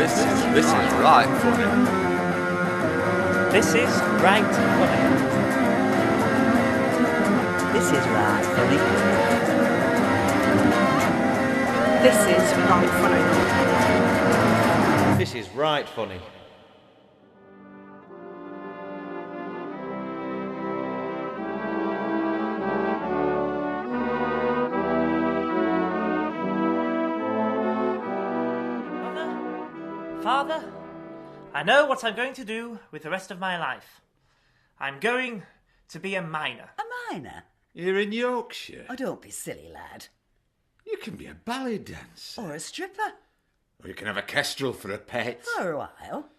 This is right funny. This is right funny. This is right funny. This is right funny. This is right funny. Father, I know what I'm going to do with the rest of my life. I'm going to be a miner. A miner? You're in Yorkshire. Oh, don't be silly, lad. You can be a ballet dancer. Or a stripper. Or you can have a kestrel for a pet. For a while.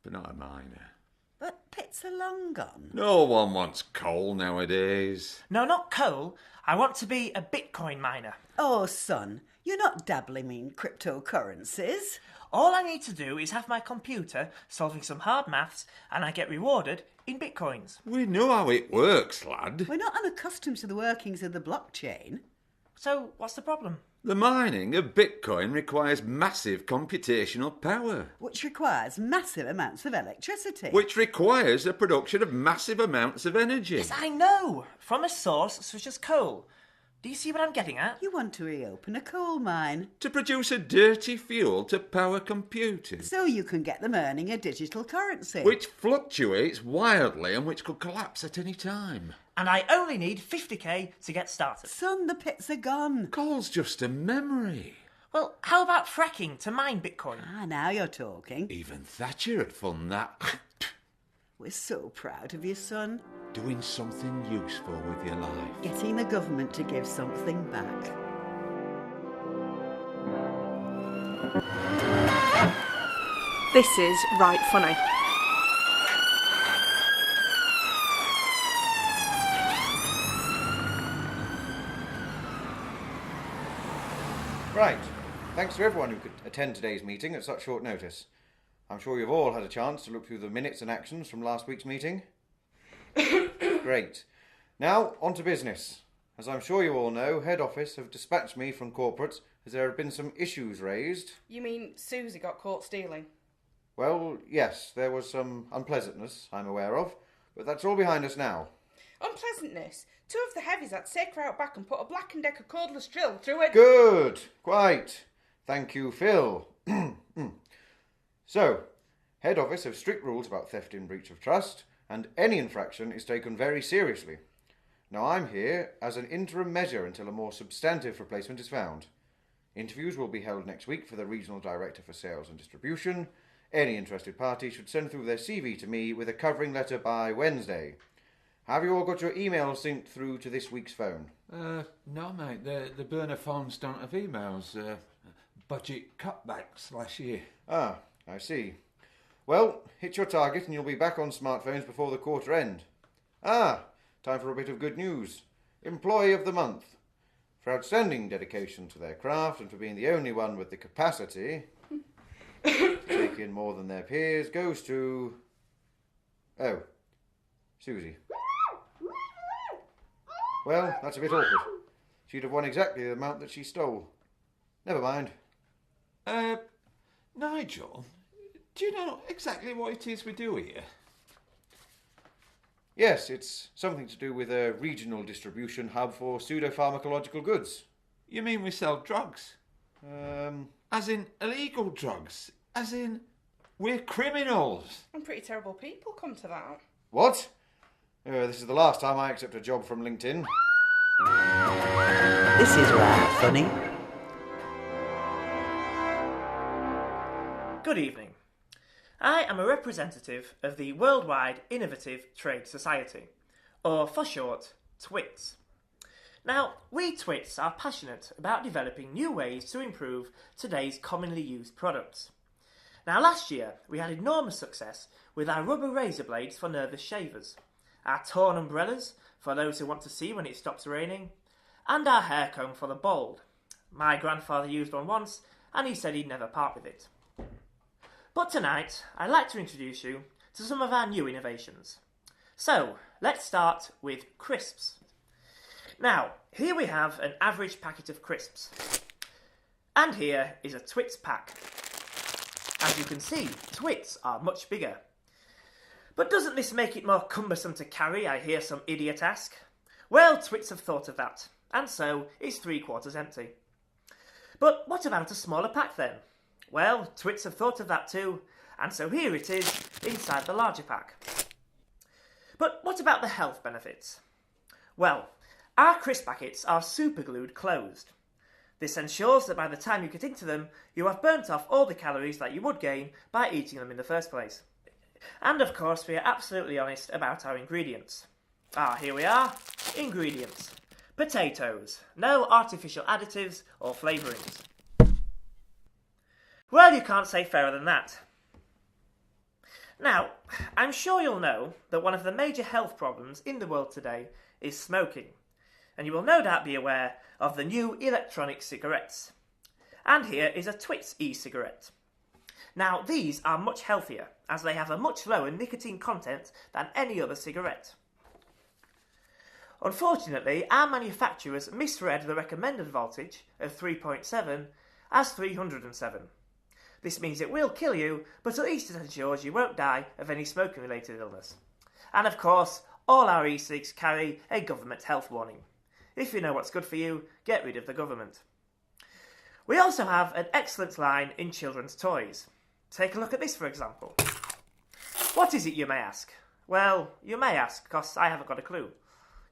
But not a miner. But pits are long gone. No one wants coal nowadays. No, not coal. I want to be a Bitcoin miner. Oh, son, you're not dabbling in cryptocurrencies. All I need to do is have my computer solving some hard maths and I get rewarded in Bitcoins. We know how it works, lad. We're not unaccustomed to the workings of the blockchain. So, what's the problem? The mining of Bitcoin requires massive computational power. Which requires massive amounts of electricity. Which requires the production of massive amounts of energy. Yes, I know. From a source such as coal. Do you see what I'm getting at? You want to reopen a coal mine. To produce a dirty fuel to power computers. So you can get them earning a digital currency. Which fluctuates wildly and which could collapse at any time. And I only need 50k to get started. Son, the pits are gone. Coal's just a memory. Well, how about fracking to mine Bitcoin? Ah, now you're talking. Even Thatcher had fun that. We're so proud of you, son. Doing something useful with your life. Getting the government to give something back. This is right funny. Right. Thanks to everyone who could attend today's meeting at such short notice. I'm sure you've all had a chance to look through the minutes and actions from last week's meeting. Great. Now, on to business. As I'm sure you all know, Head Office have dispatched me from corporate as there have been some issues raised. You mean Susie got caught stealing? Well, yes, there was some unpleasantness I'm aware of, but that's all behind us now. Unpleasantness? Two of the heavies had to take her out back and put a Black & Decker cordless drill through it. Good. Quite. Thank you, Phil. So, Head Office have strict rules about theft in breach of trust, and any infraction is taken very seriously. Now, I'm here as an interim measure until a more substantive replacement is found. Interviews will be held next week for the Regional Director for Sales and Distribution. Any interested party should send through their CV to me with a covering letter by Wednesday. Have you all got your emails synced through to this week's phone? No, mate. The burner phones don't have emails. Budget cutbacks last year. Ah, I see. Well, hit your target and you'll be back on smartphones before the quarter end. Ah, time for a bit of good news. Employee of the Month. For outstanding dedication to their craft and for being the only one with the capacity to take in more than their peers goes to... Oh, Susie. Well, that's a bit awkward. She'd have won exactly the amount that she stole. Never mind. Nigel, do you know exactly what it is we do here? Yes, it's something to do with a regional distribution hub for pseudo-pharmacological goods. You mean we sell drugs? As in illegal drugs? As in we're criminals? And pretty terrible people come to that. What? This is the last time I accept a job from LinkedIn. This is right funny. Good evening. I am a representative of the Worldwide Innovative Trade Society, or for short, TWITS. Now, we TWITS are passionate about developing new ways to improve today's commonly used products. Now, last year we had enormous success with our rubber razor blades for nervous shavers, our torn umbrellas for those who want to see when it stops raining, and our hair comb for the bald. My grandfather used one once and he said he'd never part with it. But tonight, I'd like to introduce you to some of our new innovations. So, let's start with crisps. Now, here we have an average packet of crisps. And here is a Twits pack. As you can see, twits are much bigger. But doesn't this make it more cumbersome to carry, I hear some idiot ask? Well, twits have thought of that, and so it's 3/4 empty. But what about a smaller pack then? Well, twits have thought of that too, and so here it is inside the larger pack. But what about the health benefits? Well, our crisp packets are superglued closed. This ensures that by the time you get into them, you have burnt off all the calories that you would gain by eating them in the first place. And of course, we are absolutely honest about our ingredients. Here we are. Ingredients. Potatoes. No artificial additives or flavourings. Well, you can't say fairer than that. Now, I'm sure you'll know that one of the major health problems in the world today is smoking. And you will no doubt be aware of the new electronic cigarettes. And here is a Twits e-cigarette. Now, these are much healthier, as they have a much lower nicotine content than any other cigarette. Unfortunately, our manufacturers misread the recommended voltage of 3.7 as 307. This means it will kill you, but at least it ensures you won't die of any smoking-related illness. And of course, all our e-cigs carry a government health warning. If you know what's good for you, get rid of the government. We also have an excellent line in children's toys. Take a look at this, for example. What is it, you may ask? Well, you may ask, because I haven't got a clue.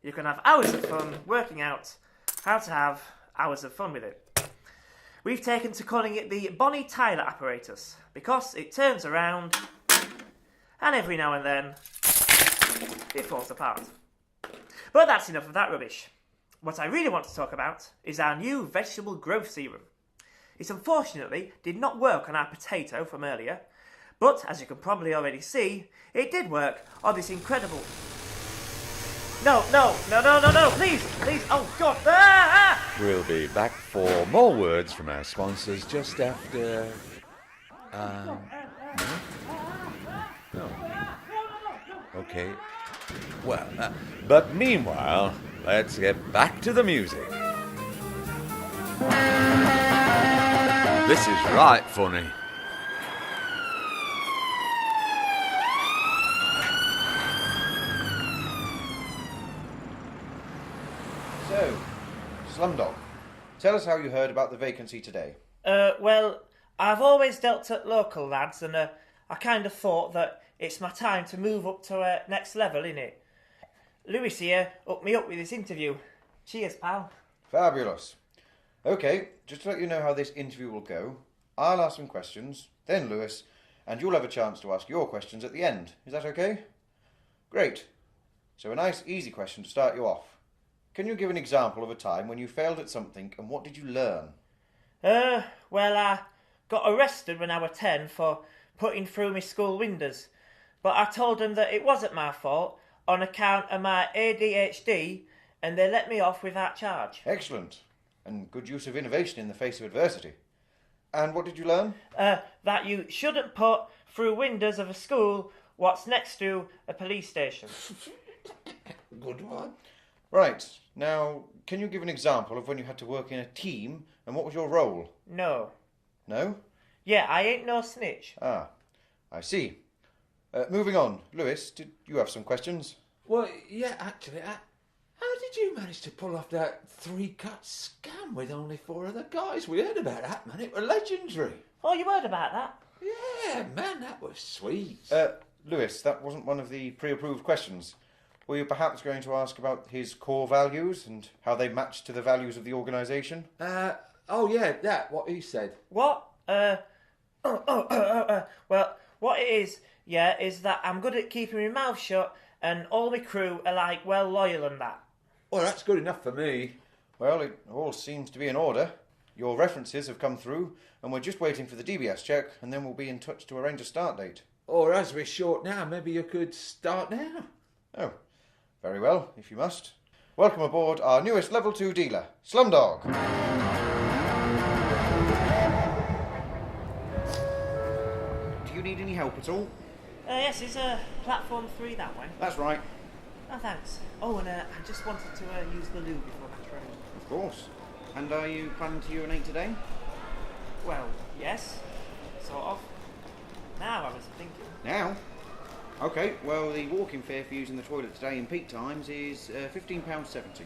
You can have hours of fun working out how to have hours of fun with it. We've taken to calling it the Bonnie Tyler apparatus, because it turns around, and every now and then, it falls apart. But that's enough of that rubbish. What I really want to talk about is our new vegetable growth serum. It unfortunately did not work on our potato from earlier, but as you can probably already see, it did work on this incredible... No, please, oh God, We'll be back for more words from our sponsors just after... No. Okay. Well, but meanwhile, let's get back to the music. This is right funny. So, Slumdog, tell us how you heard about the vacancy today. Well, I've always dealt at local lads, and I kind of thought that it's my time to move up to next level, innit? Lewis here hooked me up with this interview. Cheers, pal. Fabulous. Okay, just to let you know how this interview will go, I'll ask some questions, then Lewis, and you'll have a chance to ask your questions at the end. Is that okay? Great. So a nice, easy question to start you off. Can you give an example of a time when you failed at something, and what did you learn? Well, I got arrested when I was 10 for putting through my school windows, but I told them that it wasn't my fault on account of my ADHD, and they let me off without charge. Excellent. And good use of innovation in the face of adversity. And what did you learn? That you shouldn't put through windows of a school what's next to a police station. Good one. Right. Now, can you give an example of when you had to work in a team, and what was your role? No. No? Yeah, I ain't no snitch. Ah, I see. Moving on. Lewis, did you have some questions? Well, yeah, actually, how did you manage to pull off that 3-cut scam with only 4 other guys? We heard about that, man. It was legendary. Oh, you heard about that? Yeah, man, that was sweet. Lewis, that wasn't one of the pre-approved questions. Were you perhaps going to ask about his core values and how they match to the values of the organisation? Oh yeah, that, what he said. What? Well, what it is, yeah, is that I'm good at keeping my mouth shut, and all my crew are like, well, loyal and that. Well, that's good enough for me. Well, it all seems to be in order. Your references have come through, and we're just waiting for the DBS check, and then we'll be in touch to arrange a start date. Or as we're short now, maybe you could start now. Oh, very well, if you must. Welcome aboard our newest Level 2 dealer, Slumdog. Do you need any help at all? Yes, it's platform 3 that one. That's right. Oh, thanks. Oh, and I just wanted to use the loo before my train. Of course. And are you planning to urinate today? Well, yes, sort of. OK, well, the walking fare for using the toilet today in peak times is £15.70.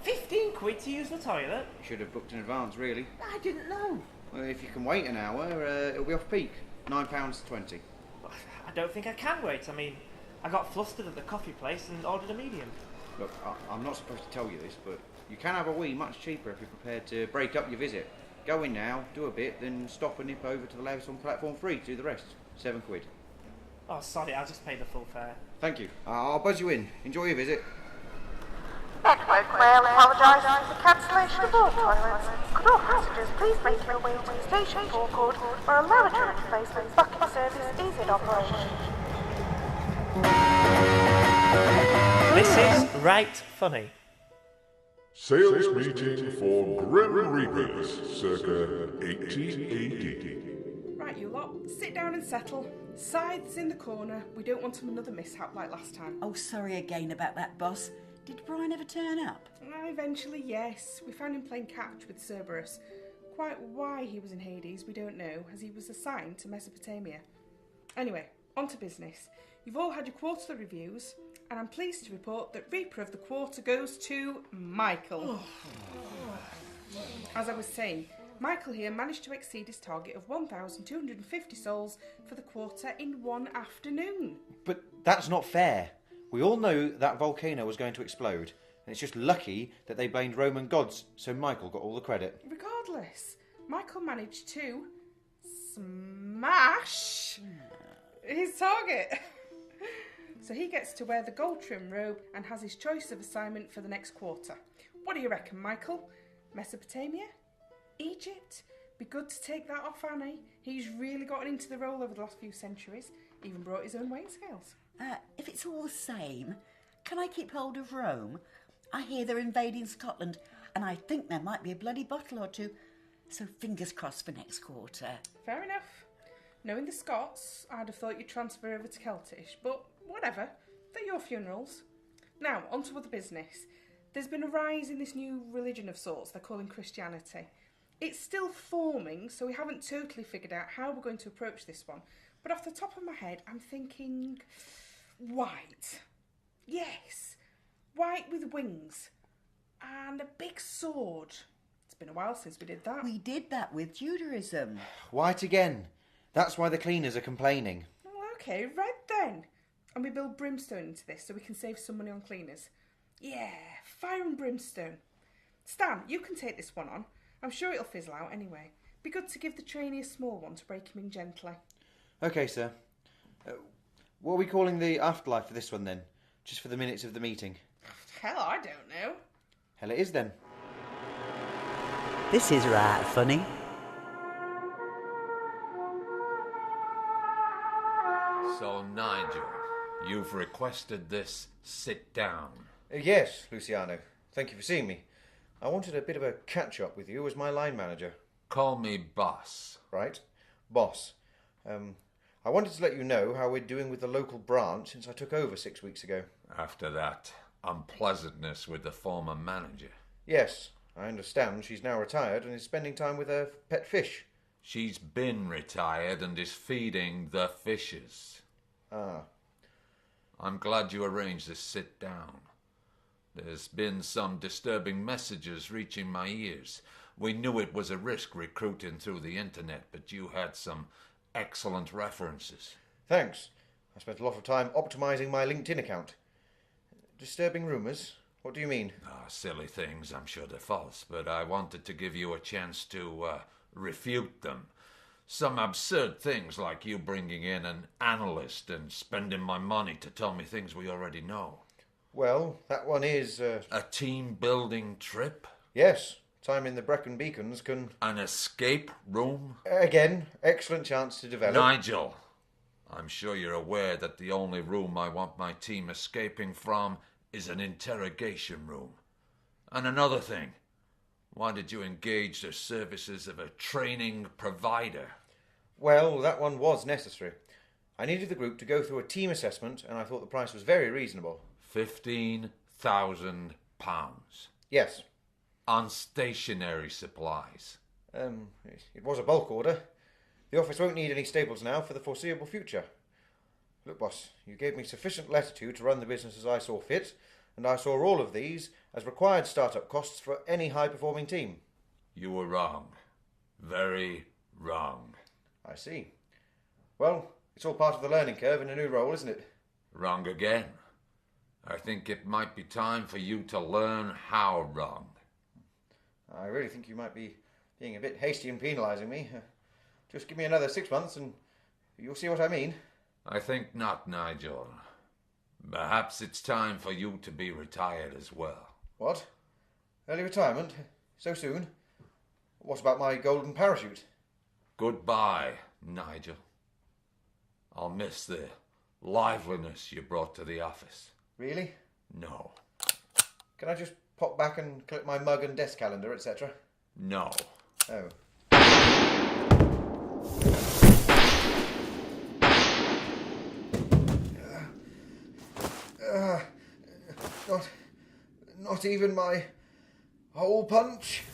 15 quid to use the toilet? You should have booked in advance, really. I didn't know. Well, if you can wait an hour, it'll be off peak. £9.20. I don't think I can wait. I mean, I got flustered at the coffee place and ordered a medium. Look, I'm not supposed to tell you this, but you can have a wee much cheaper if you're prepared to break up your visit. Go in now, do a bit, then stop and nip over to the left on platform 3 to do the rest. £7. Oh, sorry, I'll just pay the full fare. Thank you. I'll buzz you in. Enjoy your visit. Network Rail apologises for cancellation of all toilets. Could all passengers please make your way to the station forecourt where a lavatory replacement bucket service is in operation. This is Right Funny. Sales meeting for Grim Reapers, circa 80 AD. Right, you lot, sit down and settle. Scythes in the corner. We don't want another mishap like last time. Oh, sorry again about that, boss. Did Brian ever turn up? Eventually, yes. We found him playing catch with Cerberus. Quite why he was in Hades, we don't know, as he was assigned to Mesopotamia. Anyway, on to business. You've all had your quarterly reviews, and I'm pleased to report that Reaper of the Quarter goes to Michael. As I was saying, Michael here managed to exceed his target of 1,250 souls for the quarter in one afternoon. But that's not fair. We all know that volcano was going to explode, and it's just lucky that they blamed Roman gods, so Michael got all the credit. Regardless, Michael managed to smash his target. So he gets to wear the gold trim robe and has his choice of assignment for the next quarter. What do you reckon, Michael? Mesopotamia? Egypt? Be good to take that off Annie. He's really gotten into the role over the last few centuries. Even brought his own weighing scales. If it's all the same, can I keep hold of Rome? I hear they're invading Scotland, and I think there might be a bloody bottle or two. So fingers crossed for next quarter. Fair enough. Knowing the Scots, I'd have thought you'd transfer over to Celtish, but whatever. They're your funerals. Now, on to other business. There's been a rise in this new religion of sorts they're calling Christianity. It's still forming, so we haven't totally figured out how we're going to approach this one. But off the top of my head, I'm thinking white. Yes, white with wings and a big sword. It's been a while since we did that. We did that with Judaism. White again. That's why the cleaners are complaining. Oh, okay, red then. And we build brimstone into this so we can save some money on cleaners. Yeah, fire and brimstone. Stan, you can take this one on. I'm sure it'll fizzle out anyway. Be good to give the trainee a small one to break him in gently. OK, sir. What are we calling the afterlife for this one, then? Just for the minutes of the meeting. Hell, I don't know. Hell, it is, then. This is right funny. So, Nigel, you've requested this sit down. Yes, Luciano. Thank you for seeing me. I wanted a bit of a catch-up with you as my line manager. Call me boss. Right? Boss. I wanted to let you know how we're doing with the local branch since I took over 6 weeks ago. After that unpleasantness with the former manager. Yes, I understand she's now retired and is spending time with her pet fish. She's been retired and is feeding the fishes. Ah. I'm glad you arranged this sit down. There's been some disturbing messages reaching my ears. We knew it was a risk recruiting through the internet, but you had some excellent references. Thanks. I spent a lot of time optimising my LinkedIn account. Disturbing rumours? What do you mean? Silly things, I'm sure they're false, but I wanted to give you a chance to refute them. Some absurd things like you bringing in an analyst and spending my money to tell me things we already know. Well, that one is... A team-building trip? Yes. Time in the Brecon Beacons can... An escape room? Again, excellent chance to develop... Nigel, I'm sure you're aware that the only room I want my team escaping from is an interrogation room. And another thing, why did you engage the services of a training provider? Well, that one was necessary. I needed the group to go through a team assessment, and I thought the price was very reasonable. £15,000. Yes. On stationery supplies. It was a bulk order. The office won't need any stables now for the foreseeable future. Look, boss, you gave me sufficient latitude to run the business as I saw fit, and I saw all of these as required start-up costs for any high-performing team. You were wrong. Very wrong. I see. Well, it's all part of the learning curve in a new role, isn't it? Wrong again. I think it might be time for you to learn how wrong. I really think you might be being a bit hasty in penalising me. Just give me another 6 months and you'll see what I mean. I think not, Nigel. Perhaps it's time for you to be retired as well. What? Early retirement? So soon? What about my golden parachute? Goodbye, Nigel. I'll miss the liveliness you brought to the office. Really? No. Can I just pop back and collect my mug and desk calendar, etc.? No. Oh. Not even my hole punch?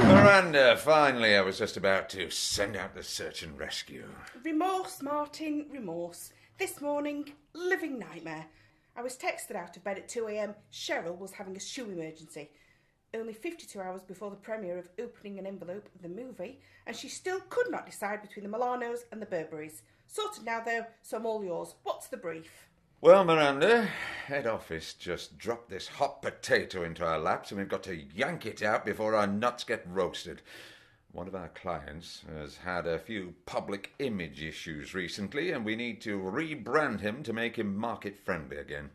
Miranda, finally, I was just about to send out the search and rescue. Remorse, Martin, remorse. This morning, living nightmare. I was texted out of bed at 2 a.m. Cheryl was having a shoe emergency. Only 52 hours before the premiere of Opening an Envelope, the movie, and she still could not decide between the Milanos and the Burberrys. Sorted now, though, so I'm all yours. What's the brief? Well, Miranda, head office just dropped this hot potato into our laps and we've got to yank it out before our nuts get roasted. One of our clients has had a few public image issues recently and we need to rebrand him to make him market-friendly again.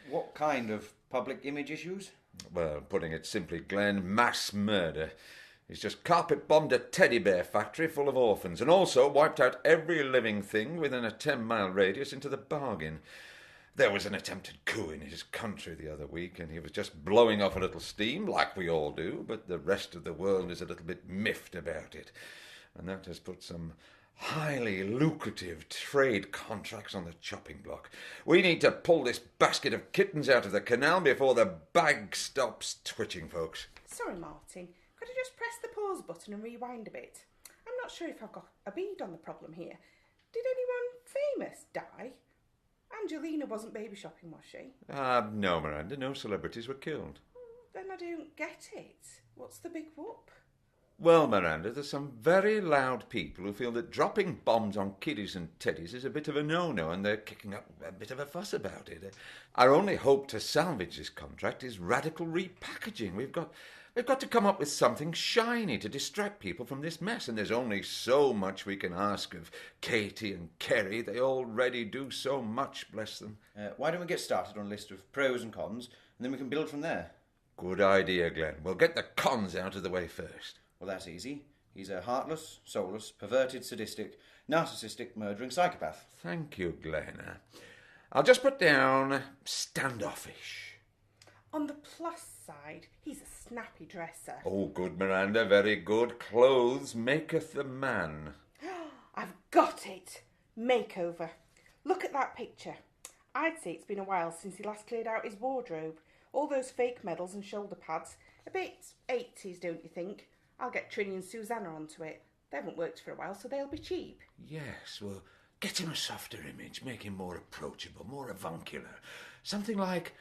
What kind of public image issues? Well, putting it simply, Glenn, mass murder. He's just carpet-bombed a teddy bear factory full of orphans and also wiped out every living thing within a 10-mile radius into the bargain. There was an attempted coup in his country the other week and he was just blowing off a little steam, like we all do, but the rest of the world is a little bit miffed about it. And that has put some highly lucrative trade contracts on the chopping block. We need to pull this basket of kittens out of the canal before the bag stops twitching, folks. Sorry, Martin. Could I just press the pause button and rewind a bit? I'm not sure if I've got a bead on the problem here. Did anyone famous die? Angelina wasn't baby shopping, was she? No, Miranda, no celebrities were killed. Then I don't get it. What's the big whoop? Well, Miranda, there's some very loud people who feel that dropping bombs on kiddies and teddies is a bit of a no-no and they're kicking up a bit of a fuss about it. Our only hope to salvage this contract is radical repackaging. We've got to come up with something shiny to distract people from this mess, and there's only so much we can ask of Katie and Kerry. They already do so much, bless them. Why don't we get started on a list of pros and cons, and then we can build from there? Good idea, Glenn. We'll get the cons out of the way first. Well, that's easy. He's a heartless, soulless, perverted, sadistic, narcissistic, murdering psychopath. Thank you, Glenn. I'll just put down standoffish. On the plus side, he's a snappy dresser. Oh, good, Miranda, very good. Clothes maketh the man. I've got it. Makeover. Look at that picture. I'd say it's been a while since he last cleared out his wardrobe. All those fake medals and shoulder pads. A bit 80s, don't you think? I'll get Trini and Susanna onto it. They haven't worked for a while, so they'll be cheap. Yes, well, get him a softer image. Make him more approachable, more avuncular. Something like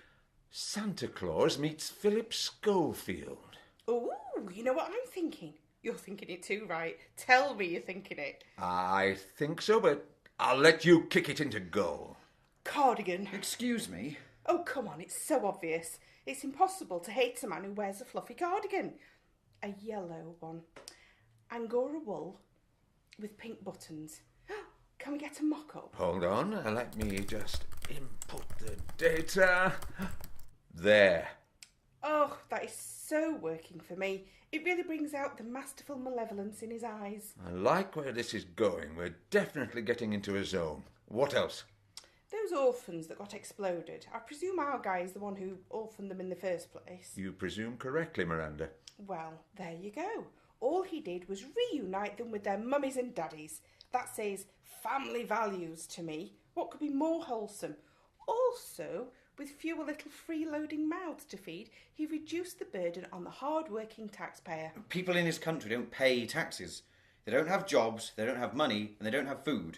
Santa Claus meets Philip Schofield. Ooh, you know what I'm thinking? You're thinking it too, right? Tell me you're thinking it. I think so, but I'll let you kick it into goal. Cardigan. Excuse me? Oh, come on, it's so obvious. It's impossible to hate a man who wears a fluffy cardigan. A yellow one. Angora wool with pink buttons. Can we get a mock-up? Hold on, let me just input the data. There. Oh, that is so working for me. It really brings out the masterful malevolence in his eyes. I like where this is going. We're definitely getting into a zone. What else? Those orphans that got exploded. I presume our guy is the one who orphaned them in the first place. You presume correctly, Miranda. Well, there you go. All he did was reunite them with their mummies and daddies. That says family values to me. What could be more wholesome? Also, with fewer little freeloading mouths to feed, he reduced the burden on the hard-working taxpayer. People in his country don't pay taxes. They don't have jobs, they don't have money, and they don't have food.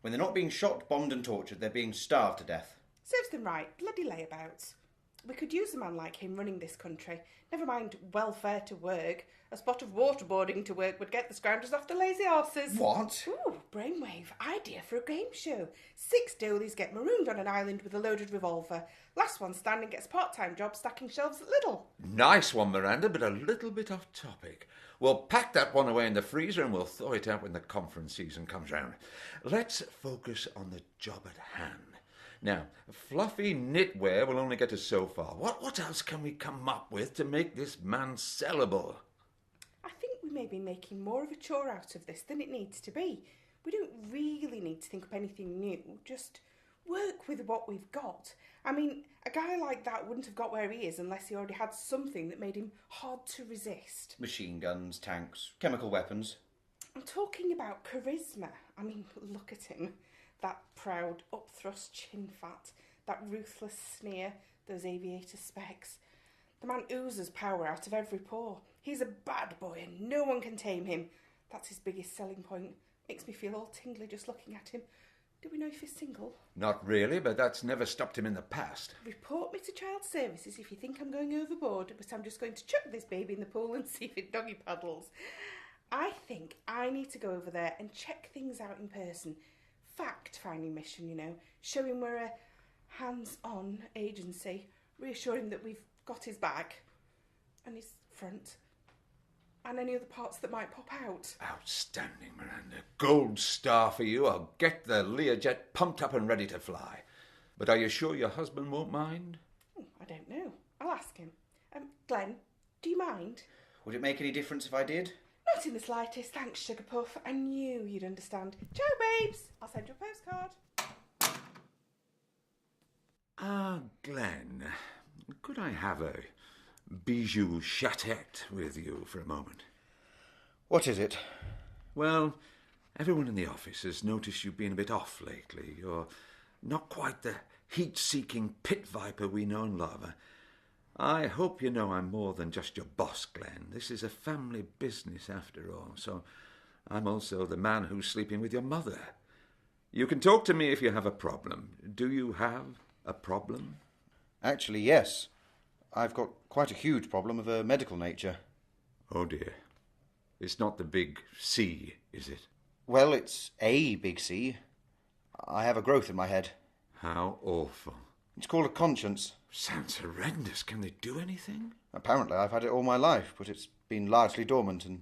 When they're not being shot, bombed and tortured, they're being starved to death. Serves them right. Bloody layabouts. We could use a man like him running this country. Never mind welfare to work. A spot of waterboarding to work would get the scroungers off the lazy horses. What? Ooh, brainwave. Idea for a game show. 6 doolies get marooned on an island with a loaded revolver. Last one standing gets a part-time job stacking shelves at Lidl. Nice one, Miranda, but a little bit off topic. We'll pack that one away in the freezer and we'll thaw it out when the conference season comes round. Let's focus on the job at hand. Now, fluffy knitwear will only get us so far. What else can we come up with to make this man sellable? I think we may be making more of a chore out of this than it needs to be. We don't really need to think up anything new, just work with what we've got. I mean, a guy like that wouldn't have got where he is unless he already had something that made him hard to resist. Machine guns, tanks, chemical weapons. I'm talking about charisma. I mean, look at him. That proud, upthrust chin fat, that ruthless sneer, those aviator specs. The man oozes power out of every pore. He's a bad boy and no one can tame him. That's his biggest selling point. Makes me feel all tingly just looking at him. Do we know if he's single? Not really, but that's never stopped him in the past. Report me to Child Services if you think I'm going overboard, but I'm just going to chuck this baby in the pool and see if it doggy paddles. I think I need to go over there and check things out in person. Fact-finding mission, you know. Show him we're a hands-on agency. Reassure him that we've got his back and his front and any other parts that might pop out. Outstanding, Miranda. Gold star for you. I'll get the Learjet pumped up and ready to fly. But are you sure your husband won't mind? I don't know. I'll ask him. Glenn, do you mind? Would it make any difference if I did? Not in the slightest. Thanks, Sugar Puff. I knew you'd understand. Ciao, babes. I'll send you a postcard. Glenn, could I have a bijou chatette with you for a moment? What is it? Well, everyone in the office has noticed you've been a bit off lately. You're not quite the heat-seeking pit viper we know and love. I hope you know I'm more than just your boss, Glenn. This is a family business after all, so I'm also the man who's sleeping with your mother. You can talk to me if you have a problem. Do you have a problem? Actually, yes. I've got quite a huge problem of a medical nature. Oh dear. It's not the big C, is it? Well, it's a big C. I have a growth in my head. How awful. It's called a conscience. Sounds horrendous. Can they do anything? Apparently I've had it all my life, but it's been largely dormant, and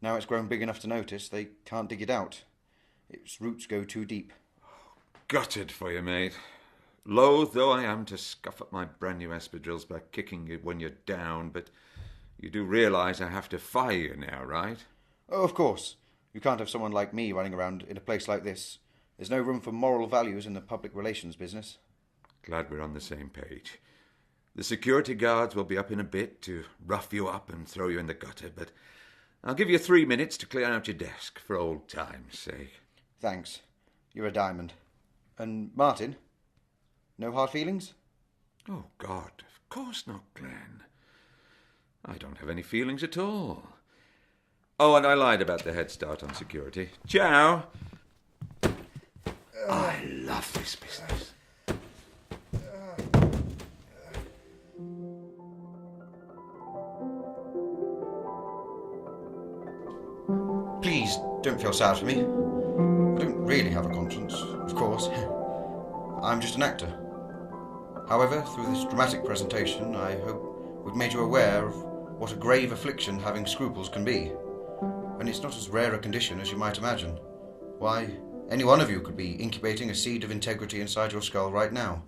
now it's grown big enough to notice they can't dig it out. Its roots go too deep. Gutted for you, mate. Loath though I am to scuff up my brand new espadrilles by kicking you when you're down, but you do realise I have to fire you now, right? Oh, of course. You can't have someone like me running around in a place like this. There's no room for moral values in the public relations business. Glad we're on the same page. The security guards will be up in a bit to rough you up and throw you in the gutter, but I'll give you 3 minutes to clear out your desk for old time's sake. Thanks. You're a diamond. And Martin? No hard feelings? Oh, God, of course not, Glenn. I don't have any feelings at all. Oh, and I lied about the head start on security. Ciao! I love this business. Please don't feel sad for me. I don't really have a conscience, of course. I'm just an actor. However, through this dramatic presentation, I hope we've made you aware of what a grave affliction having scruples can be. And it's not as rare a condition as you might imagine. Why, any one of you could be incubating a seed of integrity inside your skull right now.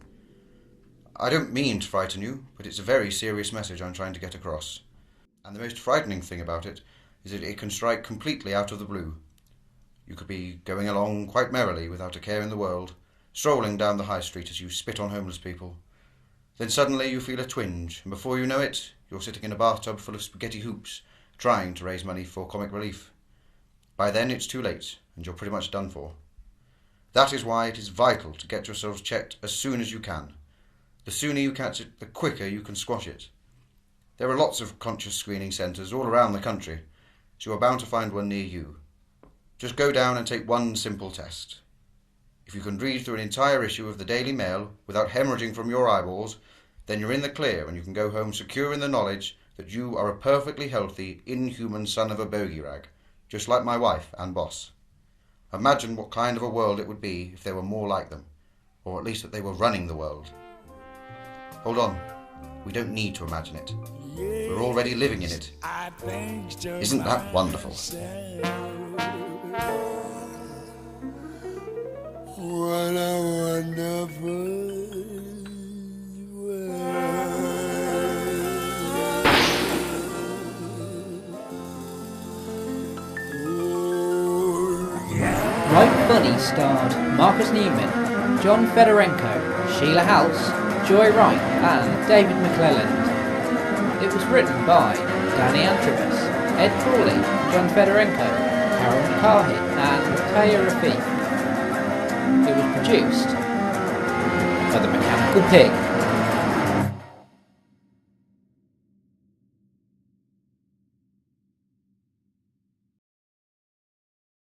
I don't mean to frighten you, but it's a very serious message I'm trying to get across. And the most frightening thing about it is that it can strike completely out of the blue. You could be going along quite merrily without a care in the world, strolling down the high street as you spit on homeless people. Then suddenly you feel a twinge, and before you know it, you're sitting in a bathtub full of spaghetti hoops, trying to raise money for comic relief. By then it's too late, and you're pretty much done for. That is why it is vital to get yourselves checked as soon as you can. The sooner you catch it, the quicker you can squash it. There are lots of conscious screening centres all around the country, so you are bound to find one near you. Just go down and take one simple test. If you can read through an entire issue of the Daily Mail without hemorrhaging from your eyeballs, then you're in the clear and you can go home secure in the knowledge that you are a perfectly healthy, inhuman son of a bogey rag, just like my wife and boss. Imagine what kind of a world it would be if there were more like them, or at least that they were running the world. Hold on, we don't need to imagine it. We're already living in it. Isn't that wonderful? What a wonderful Right Funny starred Marcus Newman, John Federenko, Sheila Halse, Joy Wright and David McLelland. It was written by Danny Antrobus, Ed Crawley, John Federenko, Carol Mulcahey and Tair Rafiq. It was produced by the Mechanical Pig.